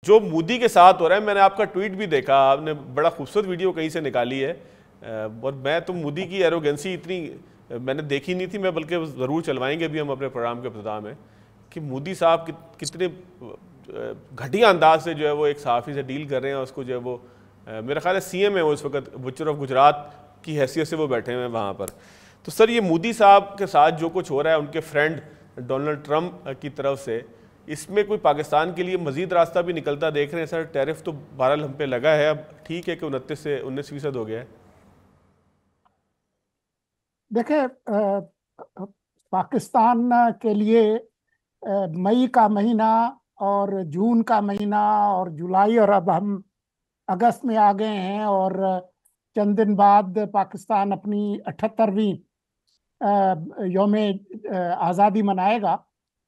जो मोदी के साथ हो रहा है, मैंने आपका ट्वीट भी देखा, आपने बड़ा खूबसूरत वीडियो कहीं से निकाली है। और मैं तो मोदी की एरोगेंसी इतनी मैंने देखी नहीं थी, मैं बल्कि ज़रूर चलवाएंगे भी हम अपने प्रोग्राम के इब्तिदा में, कि मोदी साहब कितने घटिया अंदाज से जो है वो एक सहाफ़ी से डील कर रहे हैं। उसको जो है वो मेरा ख्याल है सीएम है वो इस वक्त, बुचर ऑफ गुजरात की हैसियत से वो बैठे हुए हैं वहाँ पर। तो सर, ये मोदी साहब के साथ जो कुछ हो रहा है उनके फ्रेंड डोनाल्ड ट्रंप की तरफ से, इसमें कोई पाकिस्तान के लिए मजीद रास्ता भी निकलता देख रहे हैं सर? टैरिफ तो 12 हम पे लगा है, अब ठीक है कि 29 से 19% हो गया है। देखिए, पाकिस्तान के लिए मई का महीना और जून का महीना और जुलाई और अब हम अगस्त में आ गए हैं और चंद दिन बाद पाकिस्तान अपनी 78वीं यौम आज़ादी मनाएगा।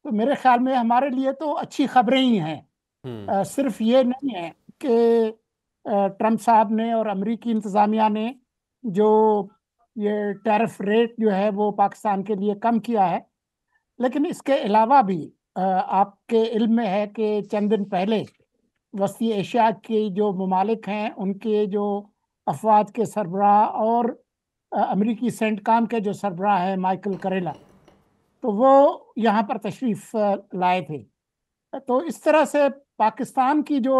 तो मेरे ख्याल में हमारे लिए तो अच्छी खबरें ही हैं। सिर्फ ये नहीं है कि ट्रंप साहब ने और अमेरिकी इंतज़ामिया ने जो ये टैरिफ रेट जो है वो पाकिस्तान के लिए कम किया है, लेकिन इसके अलावा भी आपके इल्म में है कि चंद दिन पहले वस्ती एशिया के जो ममालिक हैं उनके जो अफवाज के सरबराह और अमेरिकी सेंटकॉम के जो सरबराह हैं माइकल करेला, तो वो यहाँ पर तशरीफ लाए थे। तो इस तरह से पाकिस्तान की जो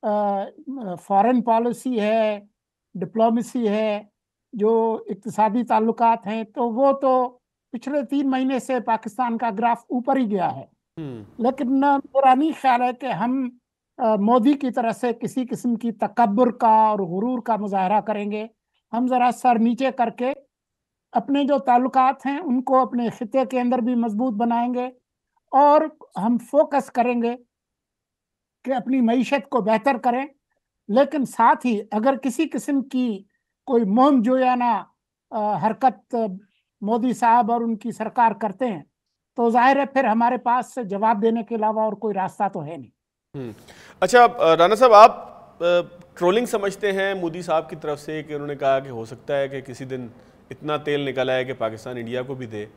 फॉरेन पॉलिसी है, डिप्लोमेसी है, जो इक्तिसादी ताल्लुकात हैं, तो वो तो पिछले 3 महीने से पाकिस्तान का ग्राफ ऊपर ही गया है। लेकिन मेरा नहीं ख्याल है कि हम मोदी की तरह से किसी किस्म की तकब्बुर का और गुरूर का मुजाहरा करेंगे। हम जरा सर नीचे करके अपने जो ताल्लुकात हैं उनको अपने खिते के अंदर भी मजबूत बनाएंगे और हम फोकस करेंगे कि अपनी मईशत को बेहतर करें। लेकिन साथ ही अगर किसी किस्म की कोई मुहिम जोयाना हरकत मोदी साहब और उनकी सरकार करते हैं तो जाहिर है फिर हमारे पास से जवाब देने के अलावा और कोई रास्ता तो है नहीं। अच्छा, राना साहब, आप ट्रोलिंग समझते हैं मोदी साहब की तरफ से कि उन्होंने कहा कि हो सकता है कि किसी दिन इतना तेल निकल आए कि पाकिस्तान इंडिया को भी दे,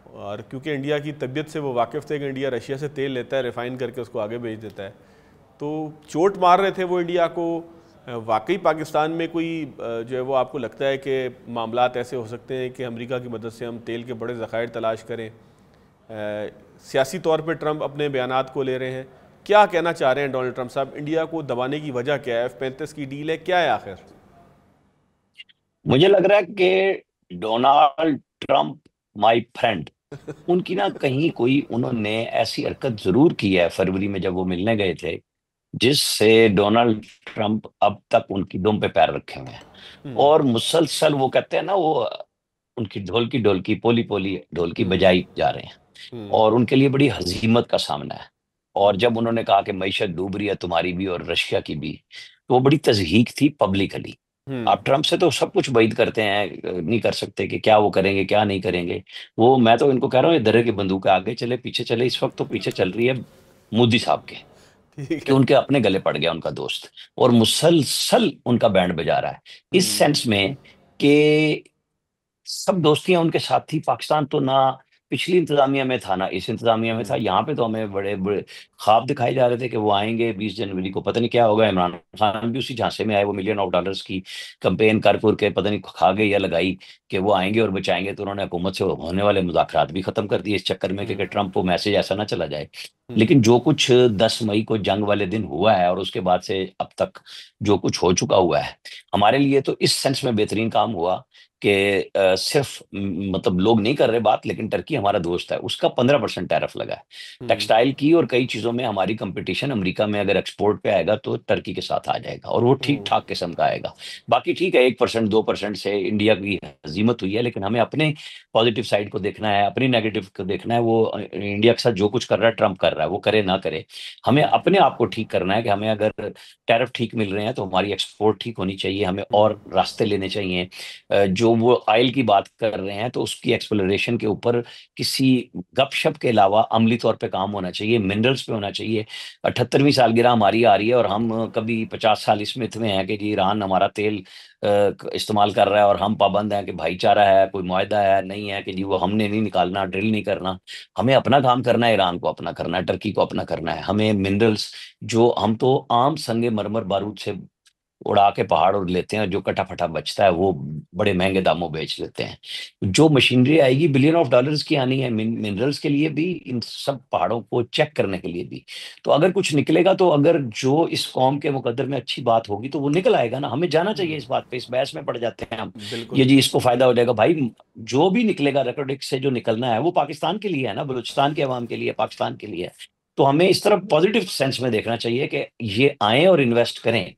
और क्योंकि इंडिया की तबीयत से वो वाकिफ़ थे कि इंडिया रशिया से तेल लेता है, रिफ़ाइन करके उसको आगे भेज देता है, तो चोट मार रहे थे वो इंडिया को। वाकई पाकिस्तान में कोई जो है वो आपको लगता है कि मामलात ऐसे हो सकते हैं कि अमेरिका की मदद से हम तेल के बड़े ज़खायर तलाश करें? सियासी तौर पे ट्रंप अपने बयानात को ले रहे हैं, क्या कहना चाह रहे हैं डोनाल्ड ट्रंप साहब? इंडिया को दबाने की वजह क्या है? F-35 की डील है, क्या है आखिर? मुझे लग रहा है कि डोनाल्ड ट्रंप माय फ्रेंड, उनकी ना कहीं कोई उन्होंने ऐसी हरकत जरूर की है फरवरी में जब वो मिलने गए थे, जिससे डोनाल्ड ट्रंप अब तक उनकी दुम पे पैर रखे हुए हैं और मुसलसल वो कहते हैं ना, वो उनकी ढोलकी ढोलकी पोली पोली ढोलकी बजाई जा रहे हैं और उनके लिए बड़ी हजीमत का सामना है। और जब उन्होंने कहा कि मईशत डूब रही है तुम्हारी भी और रशिया की भी, तो वो बड़ी तजहीक थी पब्लिकली। आप ट्रंप से तो सब कुछ उम्मीद करते हैं, नहीं कर सकते कि क्या वो करेंगे क्या नहीं करेंगे। वो मैं तो इनको कह रहा हूँ, ये दर्रे की बंदूक आगे चले पीछे चले, इस वक्त तो पीछे चल रही है मोदी साहब के, ठीक कि है। उनके अपने गले पड़ गया उनका दोस्त और मुसलसल उनका बैंड बजा रहा है इस सेंस में कि सब दोस्तियां उनके साथ थी। पाकिस्तान तो ना पिछली इंतजामिया में था ना इस इंतजामिया में था। यहाँ पे तो हमें बड़े बड़े ख्वाब दिखाए जा रहे थे कि वो आएंगे 20 जनवरी को, पता नहीं क्या होगा। इमरान खान भी उसी झांसे में आए, वो $1 million की कंपेन कर के पता नहीं खा गई या लगाई कि वो आएंगे और बचाएंगे, तो उन्होंने हुकूमत से होने वाले मुज़ाकरात भी खत्म कर दिए इस चक्कर में कि ट्रंप को मैसेज ऐसा ना चला जाए। लेकिन जो कुछ 10 मई को जंग वाले दिन हुआ है और उसके बाद से अब तक जो कुछ हो चुका हुआ है, हमारे लिए तो इस सेंस में बेहतरीन काम हुआ कि सिर्फ मतलब लोग नहीं कर रहे बात, लेकिन टर्की हमारा दोस्त है, उसका 15% टैरिफ लगा है टेक्सटाइल की और कई चीजों में। हमारी कंपटीशन अमेरिका में अगर एक्सपोर्ट पे आएगा तो टर्की के साथ आ जाएगा और वो ठीक ठाक किस्म का आएगा। बाकी ठीक है, 1% 2% से इंडिया की हजीमत हुई है, लेकिन हमें अपने पॉजिटिव साइड को देखना है, अपनी नेगेटिव को देखना है। वो इंडिया के साथ जो कुछ कर रहा है ट्रंप कर रहा है, वो करे ना करे, हमें अपने आप को ठीक करना है कि हमें अगर टैरिफ ठीक मिल रहे हैं तो हमारी एक्सपोर्ट ठीक होनी चाहिए, हमें और रास्ते लेने चाहिए। जो वो ऑयल की बात कर रहे हैं तो उसकी एक्सप्लोरेशन के ऊपर किसी गपशप के अलावा अमली तौर पे काम होना चाहिए, मिनरल्स पे होना चाहिए। 78वीं सालगिरह हमारी आ रही है और हम कभी 50 साल इस मिथ में हैं कि जी ईरान हमारा तेल इस्तेमाल कर रहा है और हम पाबंद हैं कि भाईचारा है, कोई मुआहदा है नहीं है कि जी वो हमने नहीं निकालना, ड्रिल नहीं करना। हमें अपना काम करना है, ईरान को अपना करना है, टर्की को अपना करना है। हमें मिनरल्स जो हम तो आम संगे मरमर बारूद से उड़ा के पहाड़ उड़ लेते हैं, जो कटा फटा बचता है वो बड़े महंगे दामों बेच लेते हैं। जो मशीनरी आएगी बिलियन ऑफ डॉलर्स की आनी है मिनरल्स के लिए भी, इन सब पहाड़ों को चेक करने के लिए भी। तो अगर कुछ निकलेगा, तो अगर जो इस कौम के मुकद्दर में अच्छी बात होगी तो वो निकल आएगा ना। हमें जाना चाहिए इस बात पे, इस बहस में पड़ जाते हैं हम, बिल्कुल। ये जी इसको फायदा हो जाएगा। भाई जो भी निकलेगा रेकोर्डिक से जो निकलना है वो पाकिस्तान के लिए है ना, बलूचिस्तान के अवाम के लिए, पाकिस्तान के लिए है। तो हमें इस तरफ पॉजिटिव सेंस में देखना चाहिए कि ये आए और इन्वेस्ट करें,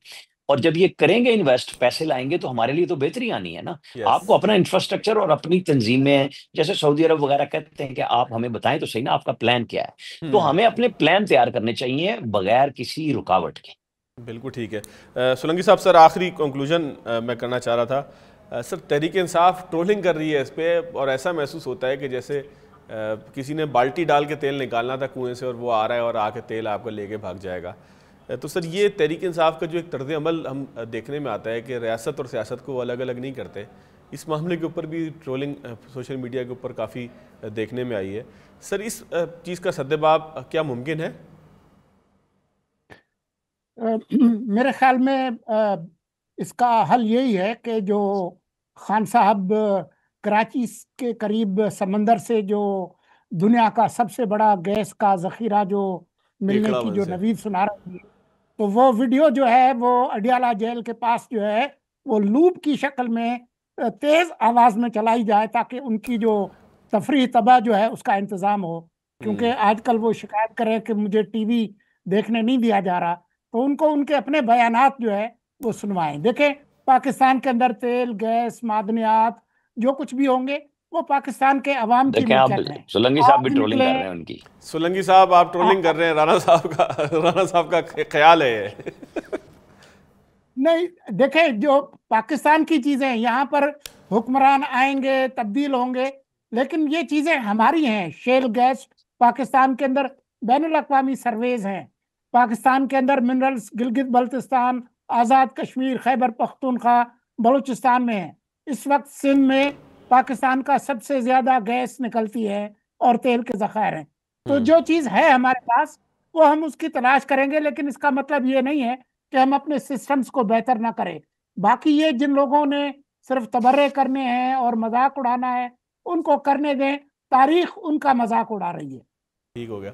और जब ये करेंगे इन्वेस्ट, पैसे लाएंगे, तो हमारे लिए तो बेहतरी आनी है ना। यस। आपको अपना इंफ्रास्ट्रक्चर और अपनी तंजीमें, जैसे सऊदी अरब वगैरह कहते हैं कि आप हमें बताएं तो सही ना आपका प्लान क्या है, तो हमें अपने प्लान तैयार करने चाहिए बगैर किसी रुकावट के। बिल्कुल ठीक है। सोलंकी साहब, सर आखिरी कंक्लूजन मैं करना चाह रहा था। सर तहरीक इंसाफ ट्रोलिंग कर रही है इस पे, और ऐसा महसूस होता है कि जैसे किसी ने बाल्टी डाल के तेल निकालना था कुएं से और वो आ रहा है और आके तेल आपको लेके भाग जाएगा। तो सर ये तहरीक इंसाफ का जो एक तर्ज अमल हम देखने में आता है कि रियासत और सियासत को अलग अलग नहीं करते, इस मामले के ऊपर भी ट्रोलिंग सोशल मीडिया के ऊपर काफ़ी देखने में आई है। सर इस चीज़ का सद्देबाब क्या मुमकिन है? मेरे ख्याल में इसका हल यही है कि जो खान साहब कराची के करीब समंदर से जो दुनिया का सबसे बड़ा गैस का जखीरा जो मिलने केकड़ा की वन जो से। नवीद सुना रही है, तो वो वीडियो जो है वो अडियाला जेल के पास जो है वो लूप की शक्ल में तेज आवाज में चलाई जाए, ताकि उनकी जो तफरीह तबाह जो है उसका इंतजाम हो। क्योंकि आजकल वो शिकायत करें कि मुझे टीवी देखने नहीं दिया जा रहा, तो उनको उनके अपने बयानात जो है वो सुनवाएं। देखें, पाकिस्तान के अंदर तेल, गैस, मादनियात जो कुछ भी होंगे वो पाकिस्तान के अवाम की देखें आप, मिल्कियत है। सोलंकी साहब भी आज ट्रोलिंग निकले कर रहे हैं उनकी। सोलंकी साहब आप ट्रोलिंग कर रहे हैं राणा साहब का, राणा साहब का ख्याल है ये। नहीं, देखें, जो पाकिस्तान की चीजें यहाँ पर हुक्मरान आएंगे, तब्दील होंगे, लेकिन ये चीजें हमारी हैं। शेल गैस पाकिस्तान के अंदर बैनुल अक़वामी सर्वेज हैं। पाकिस्तान के अंदर मिनरल्स गिलगित बल्तिस्तान, आज़ाद कश्मीर, खैबर पख्तूनख्वा, बलूचिस्तान में है। इस वक्त सिंध में पाकिस्तान का सबसे ज्यादा गैस निकलती है और तेल के ज़खायर हैं। तो जो चीज़ है हमारे पास वो हम उसकी तलाश करेंगे, लेकिन इसका मतलब ये नहीं है कि हम अपने सिस्टम्स को बेहतर ना करें। बाकी ये जिन लोगों ने सिर्फ तबर्रे करने हैं और मजाक उड़ाना है, उनको करने दें। तारीख उनका मजाक उड़ा रही है। ठीक हो गया।